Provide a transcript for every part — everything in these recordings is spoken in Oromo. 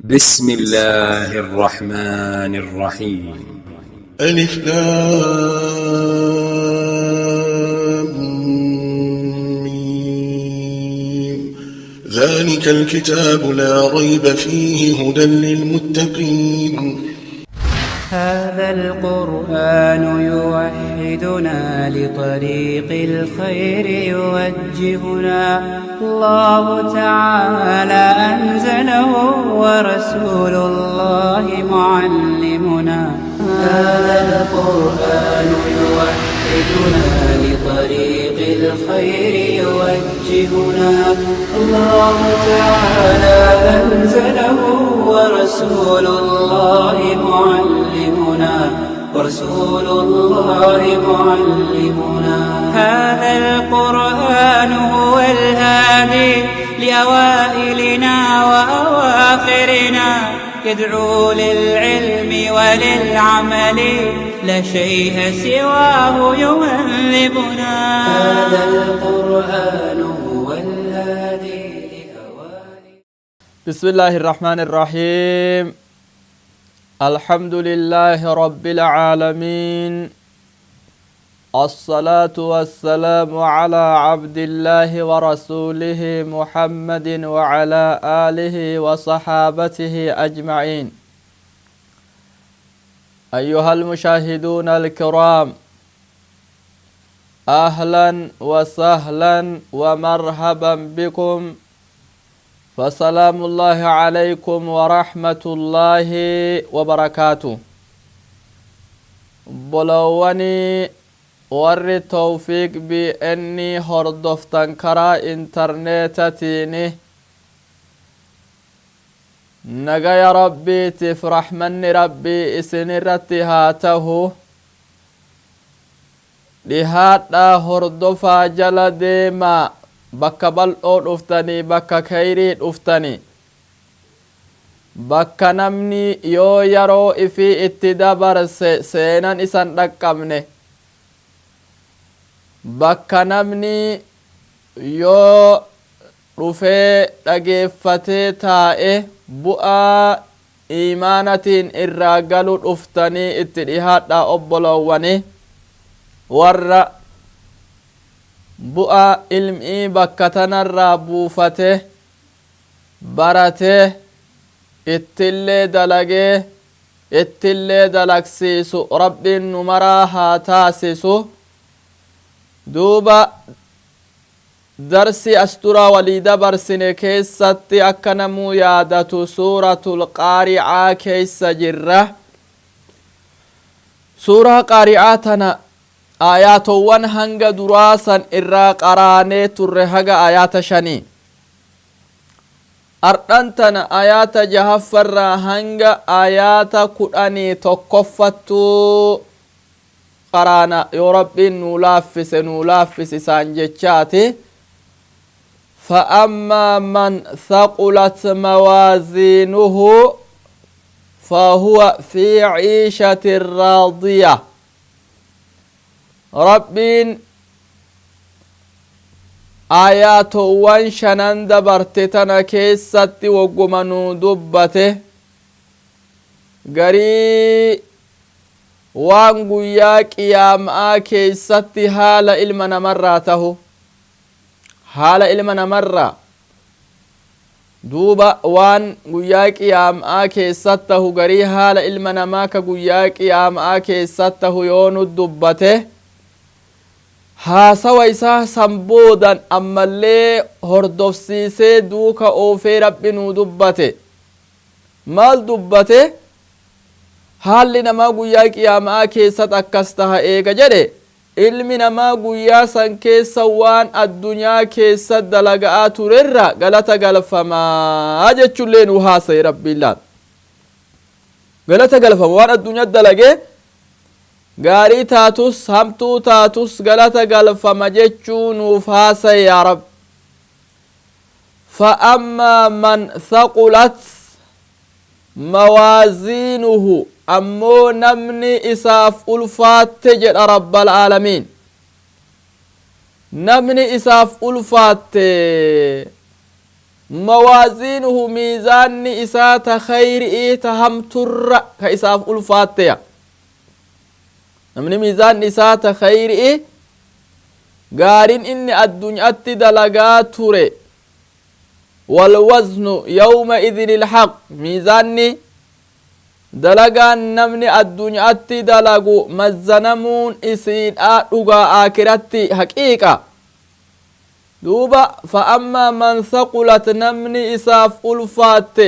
بسم الله الرحمن الرحيم. ألف لام ميم. ذلك الكتاب لا ريب فيه هدى للمتقين. هذا القرآن يوحدنا لطريق الخير يوجهنا. الله تعالى أنزله ورسول الله معلمنا. هذا القرآن يوحدنا لطريق الخير يوجهنا. الله تعالى أنزله ورسول الله معلمنا. هذا القرآن هو الهادي لأوائلنا وأواخرنا. يدعو للعلم وللعمل لا شيء سواه يهذبنا. هذا القرآن هو الهادي لأوائلنا. بسم الله الرحمن الرحيم. الحمد لله رب العالمين. الصلاة والسلام على عبد الله ورسوله محمد وعلى آله وصحابته أجمعين. أيها المشاهدون الكرام، أهلا وسهلا ومرحبا بكم، فسلام الله عليكم ورحمة الله وبركاته. بلواني ور توفيق بأني هردفتن كرا انترنتتيني نجا يا ربي تفرح مني ربي اسنرتي هاته لهاتا هردفا جل ما bakka bal'oo dhuftanii bakka khayrii dhuftanii bakka namni yoo yeroo ifii itti dabarse seenan isan dhaqqabne bakka namni yoo dhufee dhageeffatee taa'e bu'aa iimaanatiin irraa galu dhuftanii itti dhihaadha obbolowwanii warra bu'a ilmii bakka tanarraa buufate barate ittillee dalagee ittillee dalagsiisu rabbiin nu maraa haa taasisu. duuba darsi asturaa walii dabarsine keessatti akka namuu yaadatu suuratul qaari'aa keessa jirra. suuraa qaari'aa tana ayatowwan hanga duraasan irraa qaraanee turre haga ayata 5. ardhan tana ayata 6 hanga ayata 11 qaraana yoo rabbiin nuu laaffise isaan jechaati. فأما من ثقلت موازينه فهو في عيشة راضية. rabbiin ayatowwan 5 dabarte tana keessatti woggumanuu dubbate garii waan guyyaa qiyaama'aa keessatti haala ilma namarraa tahu haala ilma namarraa duuba waan guyyaa qiyaama'aa keessatti tahu garii haala ilma namaa ka guyyaa qiyaama'aa keessatti tahu yoo nu dubbate haasawa isaa samboodan ammallee hordofsiisee duuka oofee rabbi nuu dubbate. maal dubbate? haalli namaa guyyaa qiyaama'aa keessatti akkas taha eega jedhe ilmi namaa guyyaa san keessa waan addunyaa keessa dalaga'aa turerra galata galfamaa jechuullee nuu haasaye rabbiin laal galata galfama waan addunyaa dalagee gaarii taatus hamtuu taatus galata galfama jechuu nuuf haasaye yaa rab. فأما من ثقلت موازينه أمو نمني إساف ألفات جد رب العالمين. نمني إساف ألفات موازينه ميزان إسات خير تهم تر كإساف الفاتية نمني ميزان إسات خير قارن إني الدنيا دلقات تري والوزن يومئذ الحق ميزاني دلقان نمني الدنيا دلقو مزنمون إسيد آدوغا آكرتي حقيقة دوبا فأما من ثقلت نمني إساف ألفات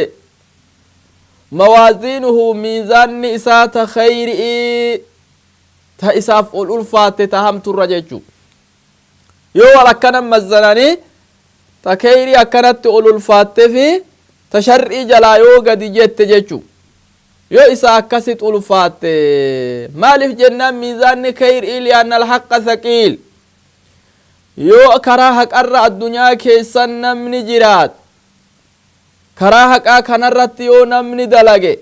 موازينه ميزان إسات خير تا إساف ألفات تهم ترججو يو لكنا مزناني تا خيري أكنت ألفات في تشرعي جلا يو قد جت ججو يو إسا أكست ألفات مالف جنة ميزان خير لأن الحق ثقيل yoo karaa haqarra addunyaa keessan namni jiraat karaa haqaa kanarratti yoo namni dalage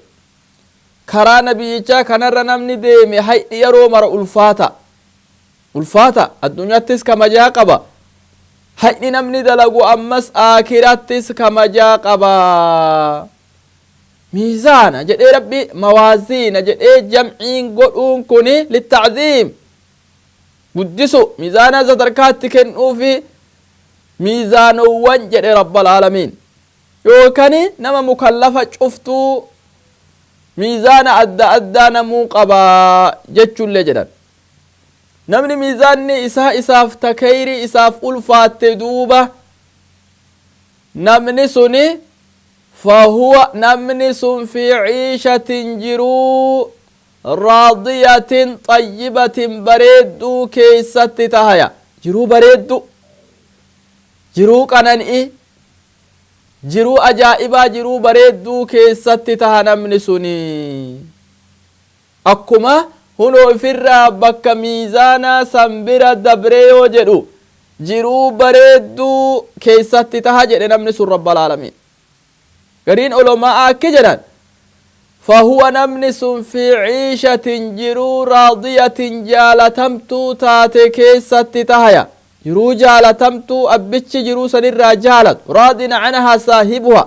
karaa nabiyyichaa kanarra namni deeme haydhi yeroo mara ulfaata addunyaattis kamajaa qaba haydhi namni dalagu ammas aakirattis kamajaa qaba miizaana jedhee rabbi mawaaziina jedhee jamciin godhuun kuni littacziim guddisu miizaana sadarkaatti kennuufi miizaanowwan jedhe rabbal aalamiin yookani nama mukallafa cuftuu miizaana adda addaa namuu qabaa jechuullee jedhan namni miizaanni isaaf takayri isaaf ulfaatte duuba namni suni fahuwa namni sun fi ciishatin jiruu راضية طيبة بريدو كيست تهيا جرو بريدو جرو قننئي جرو أجائبا جرو بريدو كيست تهنا من سني أكما هنو فرا بك ميزانا سنبرا دبريو جرو جرو بريدو كيست تهجر نمن سن رب العالمين قرين علماء كجران فهو نمنس في عيشة جرو راضية جالتمتو تاتي كيست تهيا جرو جالتمتو أبتش جرو سنر جالت راض عنها صاحبها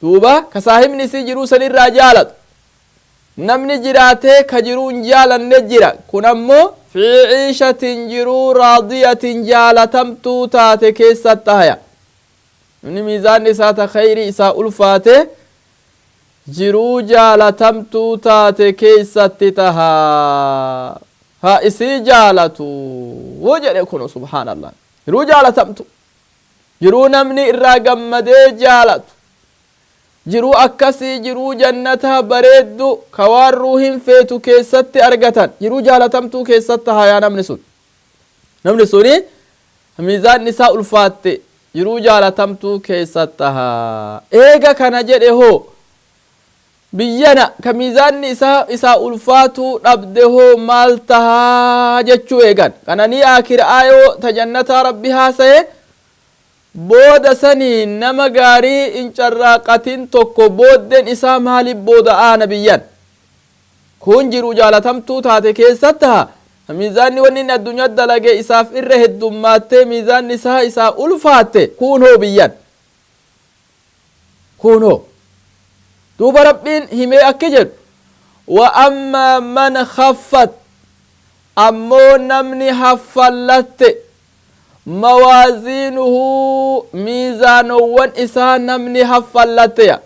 توبا كصاحب نسي جرو سنر جالت نمني جراتي كجرون جالا نجرا كنمو في عيشة جرو راضية جالتمتو تاتي كيست تهيا من ميزان نسات خيري إساء الفاتح jiruu jaalatamtuu taate keeysatti tahaa ha isii jaalatu wo jedhe kuno subhaanallah jiruu jaalatamtu jiruu namni irraa gammadee jaalatu jiruu akkasii jiruu jannataa bareeddu ka waan ruuhin feetu keessatti argatan jiruu jaalatamtuu keessatti hayaa namni suni miizaan isaa ulfaatte jiruu jaalatamtuu keessatti haa eega kana jedhe hoo biyyana ka miizaanni isaa ulfaatu dhabde hoo maal tahaa jechuu eegan kananii aakiraa yoo ta jannataa rabbi haasaye booda sanii nama gaarii in carraaqatin tokko booddeen isaa maaliif booda'aa nabiyyan kun jiruu jaalatamtuu taate keessatti haa miizaanni wanni inni addunyaa dalage isaaf irra heddummaаттee miizaanni isaa ulfaatte kun hoo biyyan kun hoo دوب ربين همي أكجد وأما من خفت أمو نمني حفلت موازينه ميزان وان إسان نمني حفلت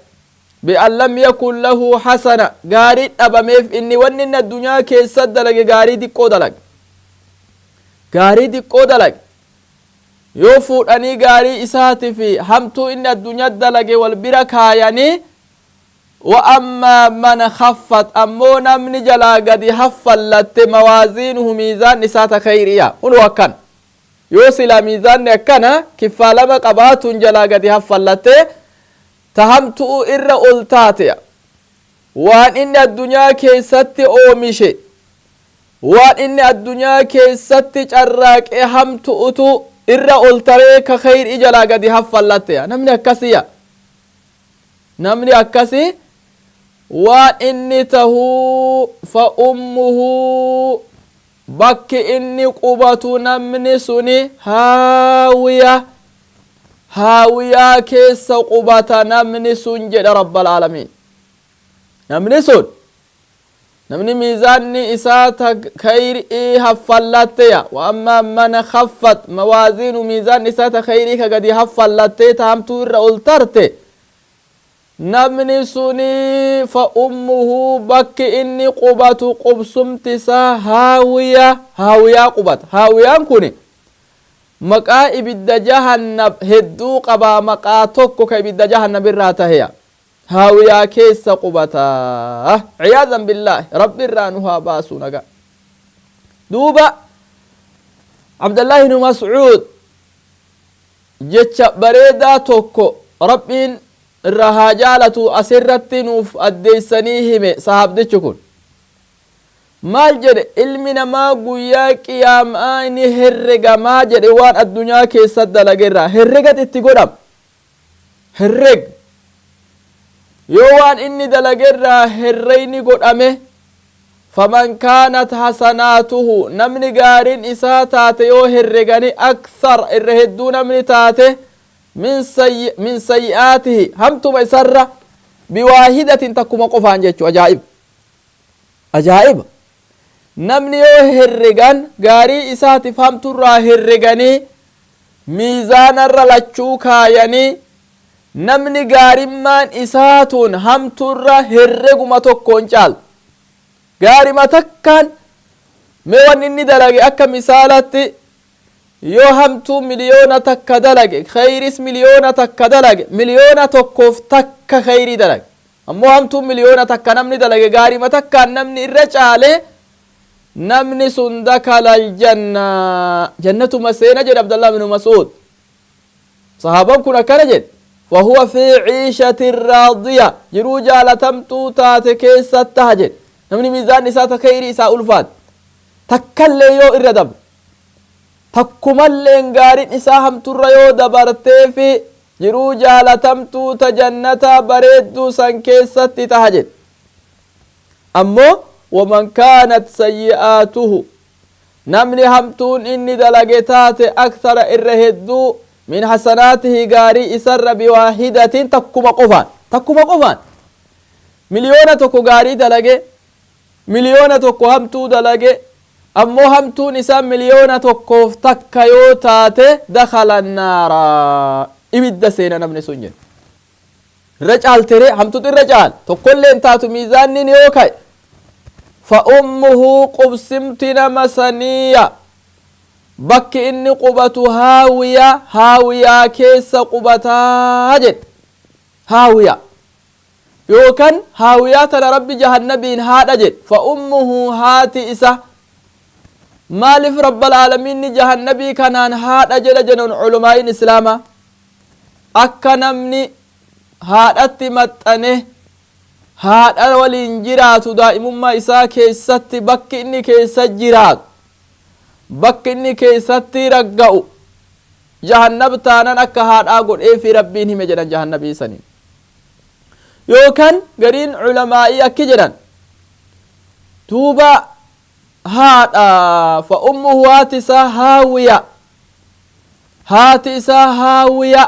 بأن لم يكن له حسنة غاري أبميف إني ونن الدنيا كيسد لك غاري دي قودلك يوفو أني غاري إساتي في همتو إن الدنيا دلق والبركة يعني وأما من خفت أمو نمني جلا قد حفلت موازينه ميزان نسات خيرية هو كان يوصل ميزان كان كفالما قبات جلا قد حفلت تهمتو إر ألتاتي وان إن الدنيا كيست أومشي وان إن الدنيا كيست جراك همتو أتو إر ألتريك خير إجلا قد حفلت نمني أكسي وإني تهو فأمه بك إني قبة نمني سني هاوية هاويا كيس قبتا نمني سنجد رب العالمين نمني سن نمني ميزاني إساتا خير هفلتيا وأما من خفت موازين ميزان إساتا خيري قد هفلتي تهمتو الرأولترتي نمني سني فأمه بك إني قبت قبسمتسا هاويا قبت هاويا كوني مقا إبد جهنم هدو قبا مقا توكو كإبد جهنم الراتهيا هاويا كيس قبتا عياذا بالله رب الرانها باسونك دوبا عبد الله بن مسعود جتش بريدا توكو ربين الرهاجالة أسرت نوف أديسانيهم صحاب ديشكون maal jedhe ilmi namaa guyyaa qiyaamaa ni herrega maa jedhe waan addunyaa keessa dalagerraa herregat itti godham herreg yoo waan inni dalagerraa herreyni godhame faman kaanat hasanaatuhu namni gaariin isaa taate yoo herregani akthar irra hedduu namni taate min sayyi'aatihi hamtuma isarra biwaahidatin takkuma qofaan jechu ajaa'iba namni yoo herregan gaarii isaatiif hamturraa herreganii miizaanarra lachuu kaayanii namni gaarimmaan isaatuun hamturra herreguma tokkoon caal gaarima takkaan mee wan inni dalage akka misaalatti yoo hamtuu miliyoona takka dalage khayris miliyoona takka dalage miliyoona tokkoof takka khayrii dalage ammoo hamtuu miliyoona takka namni dalage gaarima takkaan namni irra caale namni sun dakala aljanna jannatuma seena jedhe abdallah bin mas'ud sahaban kun akkana jedhe fahuwa fi ciishatin raadiya jiruu jaalatamtuu taate keessatti taha jedhe namni miizaan isaa ta khayrii isaa ulfaat takkallee yoo irra dabre takkumalleen gaariin isaa hamturra yoo dabarteefi jiruu jaalatamtuu ta jannataa bareedduu san keessatti taha jedhe ammoo ومن كانت سيئاته نمني همتون إني دلقتات أكثر إرهدو من حسناته غاري إسر بواحدة تكما قفان مليونة تكو غاري دلقه مليونة تكو همتو دلقه أمو همتو نسان مليونة تكو تكيو تاتي دخل النار إبدا سينا نمني سنجن رجال تري همتو الرجال تقول لين تاتو ميزان نيوكاي فأمه قبسمتنا مسانية بك إني قبة هاوية كيس قبتا جد هاوية يوكن هاوية ترى ربي جهنمين هذا جد فأمه هاتي إسا مالف رب العالمين جهنمي كانان هذا جد جنون علماء الإسلام أكنمني هذا تمتنه haadha waliin jiraatu daa'imummaa isaa keessatti bakki inni keessa jiraatu bakki inni keessatti ragga'u jahannab taanan akka haadhaa godheefi rabbiin hime jedhan jahannabii saniin yookaan gariin culamaa'ii akki jedhan duuba haadha fa ummuhu haati isaa haawiya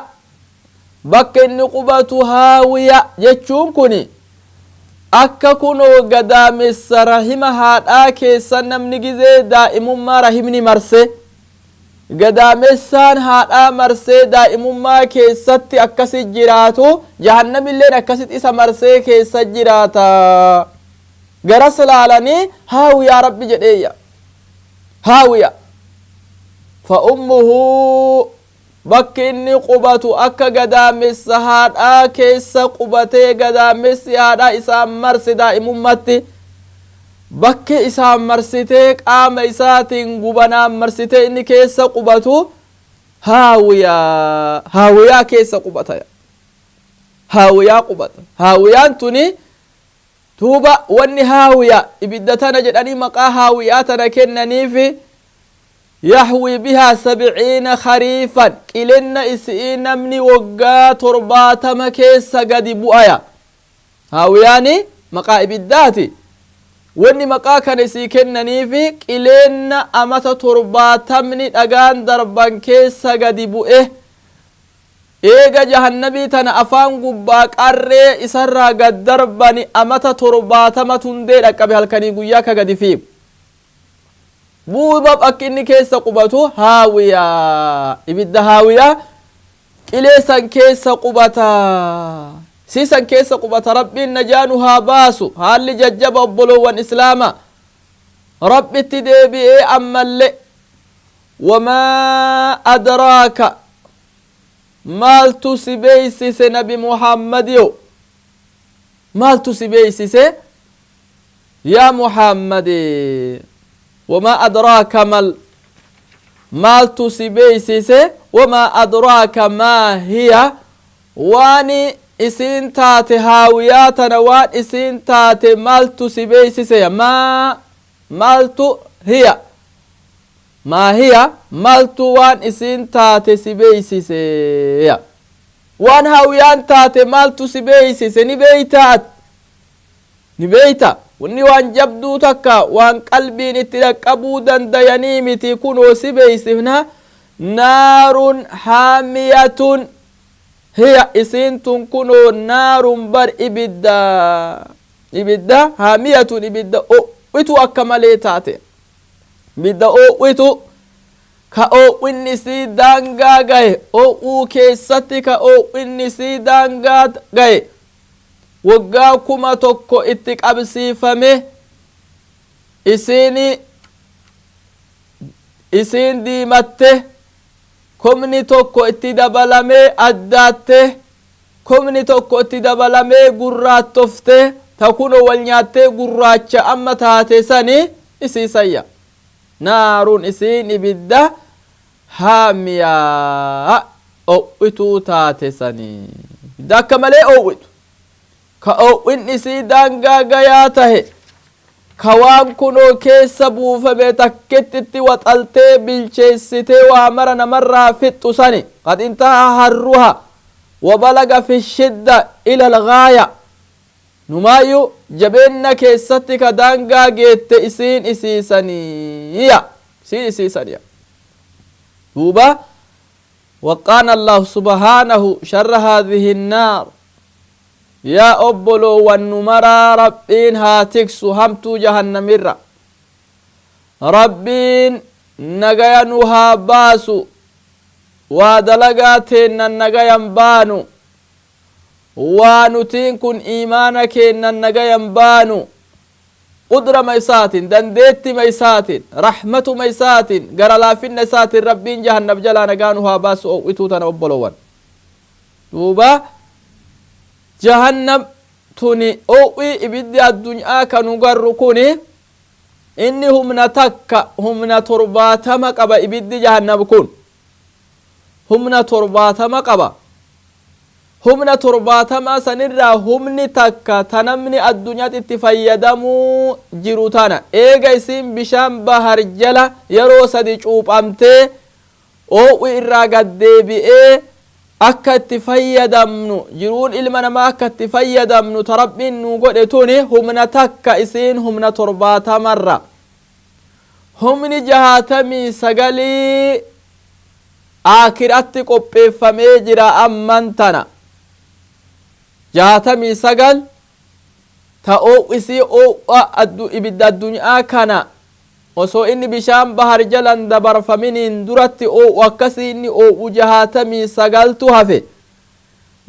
bakka inni qubatu haawiya jechuun kuni akka kunoo gadaamessa rahima haadhaa keessa namni gizee daa'imummaa rahimni marse gadaamessaan haadhaa marsee daa'imummaa keessatti akkasi jiraatu jahannamilleen akkasit isa marsee keessa jiraata garas laalanii haawiyaa rabbi jedheeyya haawiya fa ummuhu bakki inni qubatu akka gadaamessa haadhaa keessa qubatee gadaamessi haadhaa isaan marse daa'imummatti bakki isaan marsitee qaama isaatiin gubanaan marsitee inni keessa qubatu haawiyaa keessa qubata haawiyaa qubata haawiyaan tuni duuba wanni haawiyaa ibidda tana jedhanii maqaa haawiyaa tana kennaniifi يحوي بها 70 خريفا قلنا اسئي نمني وقا ترباتم كيسا قد بؤيا هاوياني مقائب الداتي واني مقا كان اسي كنني في قلنا امتا ترباتمني اغان دربان كيسا قد بؤه eega jahannabii tana afaan gubbaa qarree isarraa gad darbani amata 70 hundee dhaqqabe halkanii guyyaa ka gadi fiigu buuba bakki inni keessa qubatu haawiyaa ibidda haawiyaa qileesan keessa qubata siisan keessa qubata rabbiin najaanu haa baasu haalli jajjaba obboloowwan islaama rabbitti deebi'ee ammallee wamaa adraaka maaltu si beeysise nabi muhammadiyo maaltu si beeysise yaa muhammadi wamaa adraaka maaltu si beeysise wamaa adraaka maa hiya waani isiin taate haawiyaa tana waan isiin taate maaltu si beeysise maaltu hiya maa hiya maaltu waan isiin taate si beeysise waan haawiyaan taate maaltu si beeysise ni beeyta wanni waan jabduu takka waan qalbiin itti dhaqqabuu dandayanii miti kunoo si beeysifna naarun haamiyatun hiya isiin tun kunoo naarun bar ibidda haamiyatun ibidda o'witu akka malee taate ibidda o'witu ka o'winni sii daangaa gahe o'uu keessatti ka o'winni sii daangaa gahe waggaa 1,000 itti qabsiifame isiin diimatte 1,000 itti dabalamee addaatte 1,000 itti dabalamee gurraattofte ta kuno wal nyaattee gurraacha amma taate sani isiisayya naarun isiin ibidda haamiyaa o'wituu taate sani ibidda akka malee o'witu ka o'win isii daangaa gayaa tahe ka waan kunoo keessa buufame takkittitti waxaltee bilcheessitee waa mara namarraa fixxu sani qad intaha harruha wabalaga fi shidda ila algaaya numaayyu jabeenna keessatti ka daangaa geette isiin isiisaniya duuba waqaana allahu subhaanahu sharra haadhihi الnaar yaa obboloowwan nu maraa rabbiin haa tiksu hamtuu jahannamirra rabbiin nagaya nu haa baasu waa dalagaa teennan nagayan baanu waa nutiin kun iimaana keennan nagayan baanu qudrama isaatin dandeettima isaatin rahmatuma isaatin gara laafinna isaatin rabbiin jahannab jalaa nagaa nu haa baasu o'wituu tana obboloowwan duuba jahannam tuni o'wi ibiddi addunyaa kanu garru kuni inni humna takka humna 70 qaba ibiddi jahannam kun humna 70 qaba humna 70 sanirraa humni takka tanamni addunyaatti itti fayyadamuu jiru tana eega isiin bishaan bahar jala yeroo 3 cuuphamtee o'wi irraa gaddeebi'ee akka itti fayyadamnu jiruun ilma namaa akka itti fayyadamnu ta rabbiin nu godhe tuni humna takka isiin humna 70 humni 69 aakiratti qopheeffamee jira amman tana 69 ta o'wisii ibidda addunyaa kana osoo inni bishaan bahar jalan dabarfaminiin duratti o'u akkasii inni o'u 69tu hafe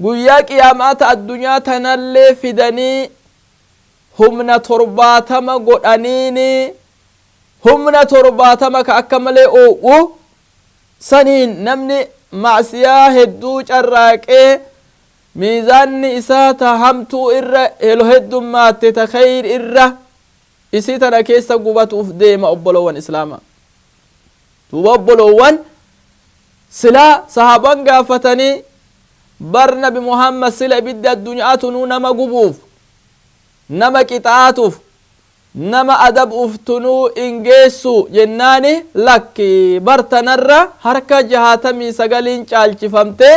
guyyaa qiyaamaata addunyaa tanallee fidanii humna 70 godhaniini humna 70 ka akka malee o'u saniin namni macsiyaa hedduu carraaqee miizaanni isaa ta hamtuu irra helo heddummaate ta khayr irra isii tana keessa gubatuuf deema obboloowwan islaama duuba obboloowwan silaa sahaban gaafatanii bar nabi muhammad sila ibiddi addunyaatu nuu nama gubuuf nama qixaatuuf nama adabuuf tunuu ingeessu jennaani lakki bartanarra harka 69 caalchifamte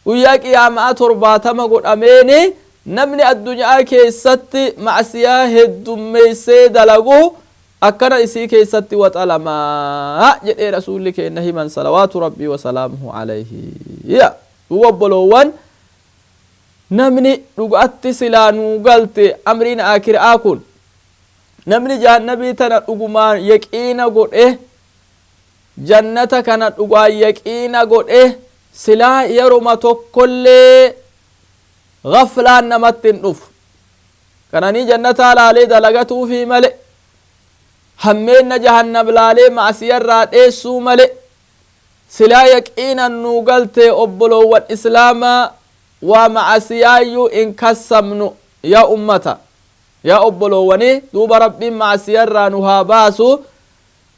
guyyaa qiyaamaa 70 godhameeni namni addunyaa keessatti macsiyaa heddummeessee dalagu akkana isii keessatti waxalamaa jedhee rasuulli keenya himan salawaatu rabbii wasalaamuhu alayhi وبلوان نمني رقعت سلانو قلت أمرين آكر آكل نمني جهنبي تنا رقما يكينا قد جنة كانت رقا يكينا قد سلا يروما كل غفلان نمتن رف كانني جنة لالي دلغتو في ملئ همين جهنم لالي مع سيرات إيسو ملئ سلا يكينا نوغلت أبلو والإسلام ومع سيايو إن كسمنو يا أمتا يا أبلو وني دوب ربين مع سيرا نهاباسو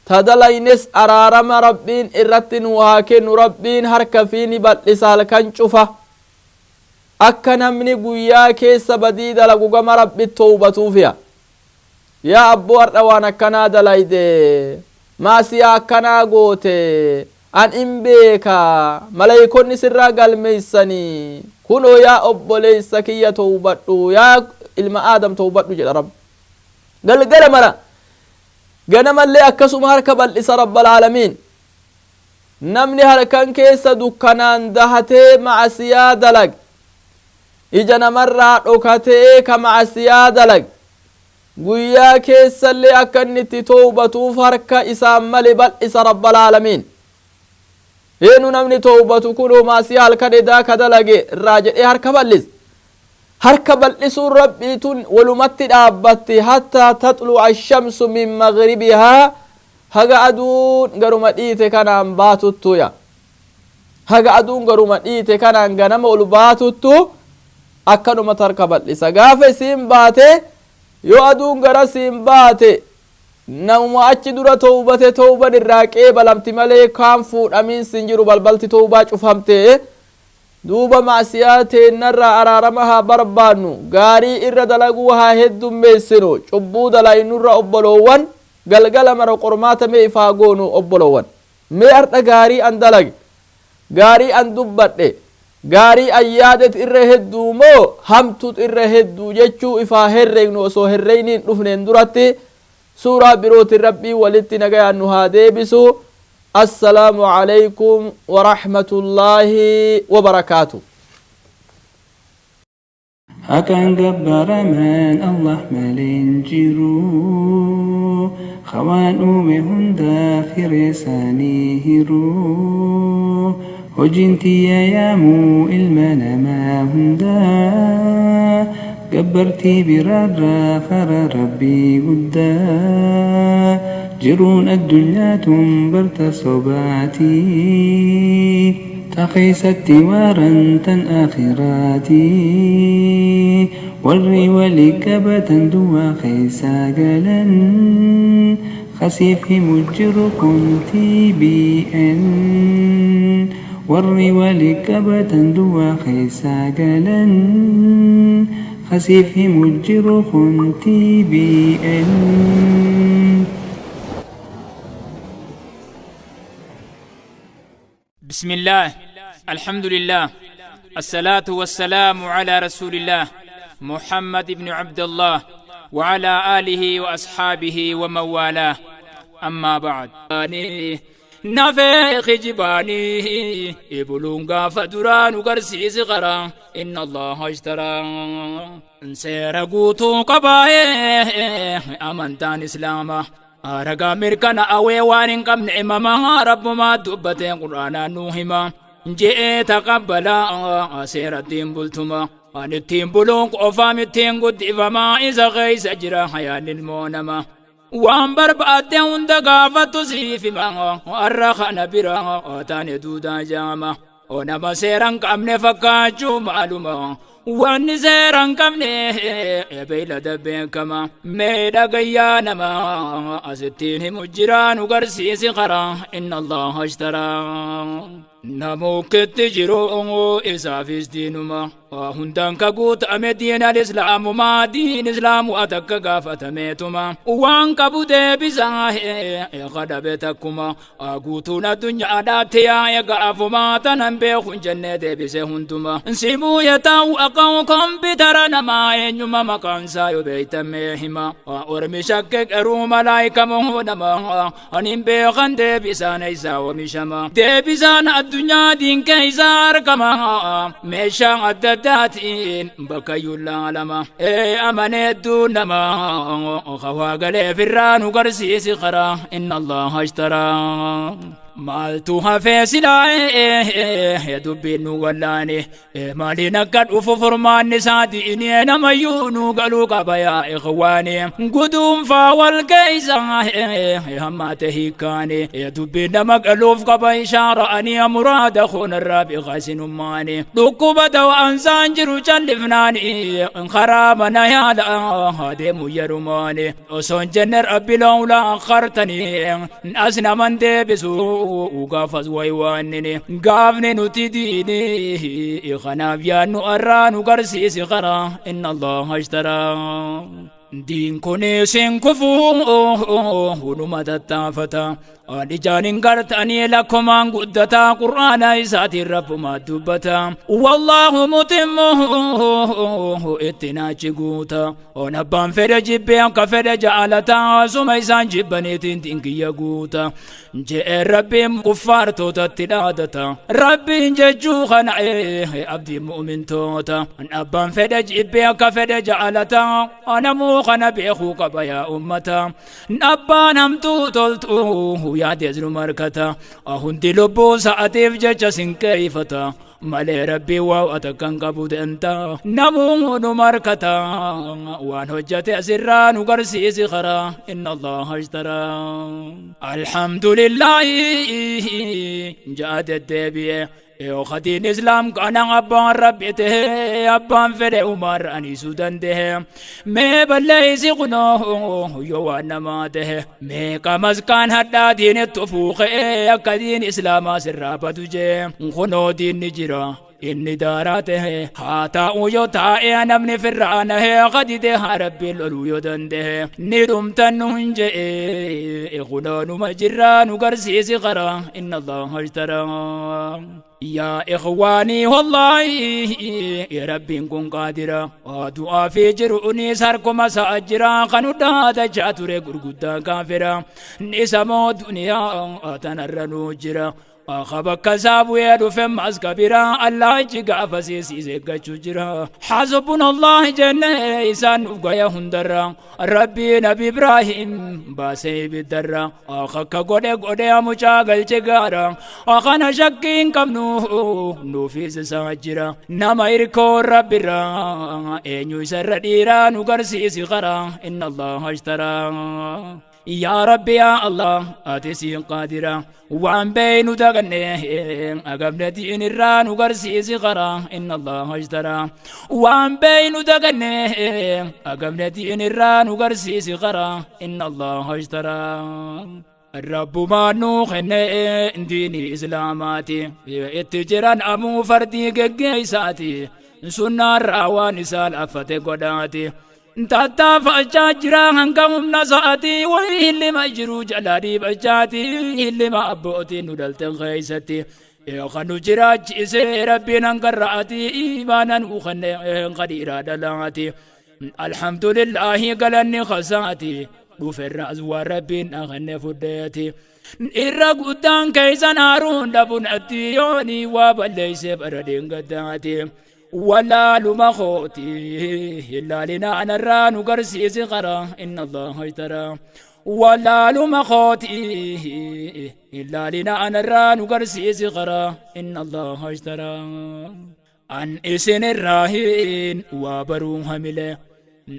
تدلينس أرارم ربين إرتن وهاكن ربين هركفيني بالإسال كنشفة akka namni guyyaa keessa badii dalagu gama rabbi tawbatuufiya yaa abboo har'a waan akkanaa dalayde maasiyaa akkanaa goote an in beeka malaykonni sirraa galmeeysanii kunoo yaa obboleeysa kiyya tawbadhu yaa ilma aadam tawbadhu jedha rabbi galgala mara ganamallee akkasuma harka bal'isa rabbal aalamiin namni harkan keessa dukkanaan dahatee macasiyaa dalag ija namarraa dhokatee ka macasiyaa dalag guyyaa keessallee akka inni itti tawbatuuf harka isaan male bal'isa rabbal aalamiin heenu namni tawbatu kunoo maasiyaa halkan edaa ka dalage irraa jedhee harka bal'is harka bal'isuun rabbiitun walumatti dhaabbatti hattaa taxlu'a ashamsu min magribihaa haga aduun garuma dhiite kanaan baatuttuya haga aduun garuma dhiite kanaan ganama ol baatuttu akkanuma harka bal'isa gaafa isiin baate yoo aduun gara siin baate namuma achi dura tawbate tawban irraa qeebalamti malee kaan fuudhamiin sin jiru balbalti tawbaa cufamte duuba macsiyaa teennarraa araarama haa barbaannu gaarii irra dalaguu haa heddummeessinu cubbuu dalaynurra obboloowwan galgala mara qormaata mee ifaa goonu obboloowwan mee har'a gaarii an dalage gaarii an dubbadhe gaarii an yaadet irra hedduu moo hamtut irra hedduu jechuu ifaa herreegnu osoo herreyniin dhufneen duratti suuraa birootin rabbii walitti nagayaan nu haa deebisu السلام عليكم ورحمة الله وبركاته أكن جبر من الله ملين جرو خوان أمهن دافر ساني هرو وجنتي يا مو المنا ما هندا جبرتي برر خر ربي قدا جرون الدنيا تنبرت صباتي تخيست وارا تن آخراتي والري ولكبة دوا خيسا قلا خسيف مجر كنتي بأن والري ولكبة دوا خيسا قلا خسيف مجر كنتي بأن بسم الله الحمد لله الصلاة والسلام على رسول الله محمد بن عبد الله وعلى آله وأصحابه ومن والاه أما بعد نافخ جباني إبلونغا فدران قرسيس غرا إن الله اشترى سيرقوتو قبائه أمنتان إسلاما أرقى مركنا أوي وانين قم نعمما رب ما دبتين قرآنا نوهما جئ تقبلا أسير الدين بلتما أن التين بلونك أفام التين قد إفما إذا غيس أجرى حيان المونما وان بربادين دقافة سيف ما وأرخنا برا أتاني دودا جاما ونما سيران قم نفكاجو معلوما وان سيران قم نبيل دبين كما ميدا قيانا ما أستين مجران وقرسيس قرا إن الله اشترى نموك تجرو إسافيس دينما وهندان كقوت أمدين الإسلام ما دين إسلام وأتك قافة ميتما وان كبودي بزاه غدبتكما أقوتنا الدنيا داتيا يقاف ما تنبيخ جنة بسهنتما نسيبو يتاو أقوكم بترنا ما ينما مكان سايو بيت ميهما وأرمي شكك أرو ملايكا مهونما أنين بيخن دي بسان إسا ومشما دي بسان الدنيا دين كيزار كما ميشان الدداتين بكيو العالم أمني دون ما خواقلي فران وقرسيس خرا إن الله اشترى مالتوها في سلاي يا دبين ولاني مالي نقد وفرمان نسادي إني نميون قالوا قبايا إخواني قدوم فاول كيسا هما تهيكاني يا دبين مقلوف قباي شارعني مراد أخون الرابي غاسن ماني دكوبة وأنسان جرو جلفناني خرابنا يا لا هادي ميرماني وصون جنر أبي لولا أخرتني أسنا من دي بسو وقافز ويوانني قافني نتديني خناب يانو أرانو قرسيس غرا إن الله اشترى دين كوني سنكفو ونما تتافتا ولجان قرتني لكم عن قدتا قرآن إساتي الرب ما دبتا والله متمه اتنا جيقوتا ونبان فرج بيانك فرج علتا سميسان جبني تنتنكي يقوتا جاء ربي كفار توتا تلادتا ربي ججو خنعيه عبدي مؤمن توتا نبان فرج بيانك فرج علتا أنا موخنا بيخوك بيا أمتا نبان همتو تلتوه يا ديزر مركتا أهندي لبو ساعتيف جاچا سنكيفتا مالي ربي واو أتكن قبود انتا نمون مركتا وان هجت أسران وقرسيس خرا إن الله اشترى الحمد لله جاءت الدبيه يو خدين إسلام كان أبان ربيته أبان فري عمر أني سودان ده مي بلّي سقناه يو أنماته مي كمس كان حتى دين التفوق أكدين إسلام سرابة جي خنو دين نجرا إني داراته حاتا ويو تائي نمني فرعانه قدده ربي الألو يدنده نرم تنهن جئ خنان مجران وقرسيس غرا إن الله اشترى يا إخواني والله يا ربي كن قادرا ودعا في جرؤني ساركم سأجرا قنودا تجاتوري قرقودا كافرا نسمو دنيا أتنرنو جرا أخبك سابو يدو فم أسكبرا الله يجيقا فسيسي زيقا جرا حسبنا الله جنة إيسان وقايا هندرا ربي نبي إبراهيم باسي بالدرا أخك قودي مجاقل جيقارا أخنا شكين كمنو نوفيس ساجرا نما إركو ربي را إنيو يسر ديرا نقرسيسي غرا إن الله اشترى يا ربي يا الله أتسي قادرا وعن بين دغني أقبل دين الران وقرسيس غرا إن الله اشترى وعن بين دغني أقبل دين الران وقرسيس غرا إن الله اشترى الرب ما نوخن ديني إسلاماتي اتجران أمو فردي قيساتي سنة الراوان سال أفتي قداتي تاتا فأجا جرا هنكم نساتي وإلي ما جرو جلالي بجاتي إلي ما أبوتي ندلت غيستي يخنو جرا جيسي ربي ننقرأتي إيمانا وخن قديرا دلاتي الحمد لله قلني خساتي وفر أزوار ربي نغني فديتي إرى قدان كيسا نارون دبن أتيوني وبليس بردين قداتي ولا لما خوتي إلا لنا نرى نقرسيس غرا إن الله اشترى ولا لما خوتي إلا لنا نرى نقرسيس غرا إن الله اشترى عن إسن الراهين وبروها ملي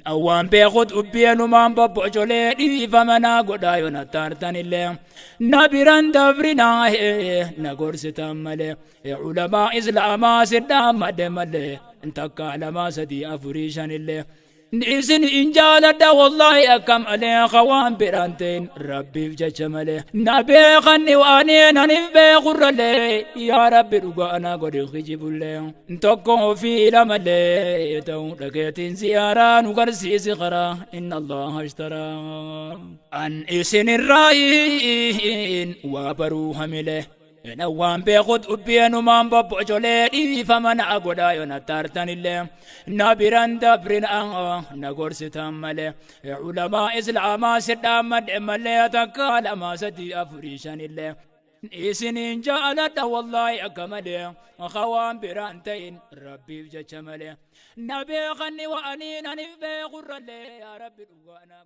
أوان بيخد أبين ومان ببوجولي فمنا قدايو نتارتن اللي نبران دبرنا نقرس تملي علماء إسلاما سدام مدملي انتكا لما سدي أفريشان اللي نيسن إنجال دا والله أكم عليه خوان برانتين ربي بججمله نبي خني واني نبي خرلي يا ربي رقانا قد خجب الله انتقو في لملي تو لقيتين زيارة نقرسي سخرا إن الله اشترى عن إسن الرائين وبروها مله نوام بيخد أبين ومان ببوجولي فمن أقودا ينتارتن اللي نابران دبرن نقرس تمالي علماء إسلاما سدام مدمالي تكال ما سدي أفريشان اللي إسنين جعلت والله أكمل وخوان برانتين ربي بجمله نبي غني وأنين نبي غر يا ربي وانا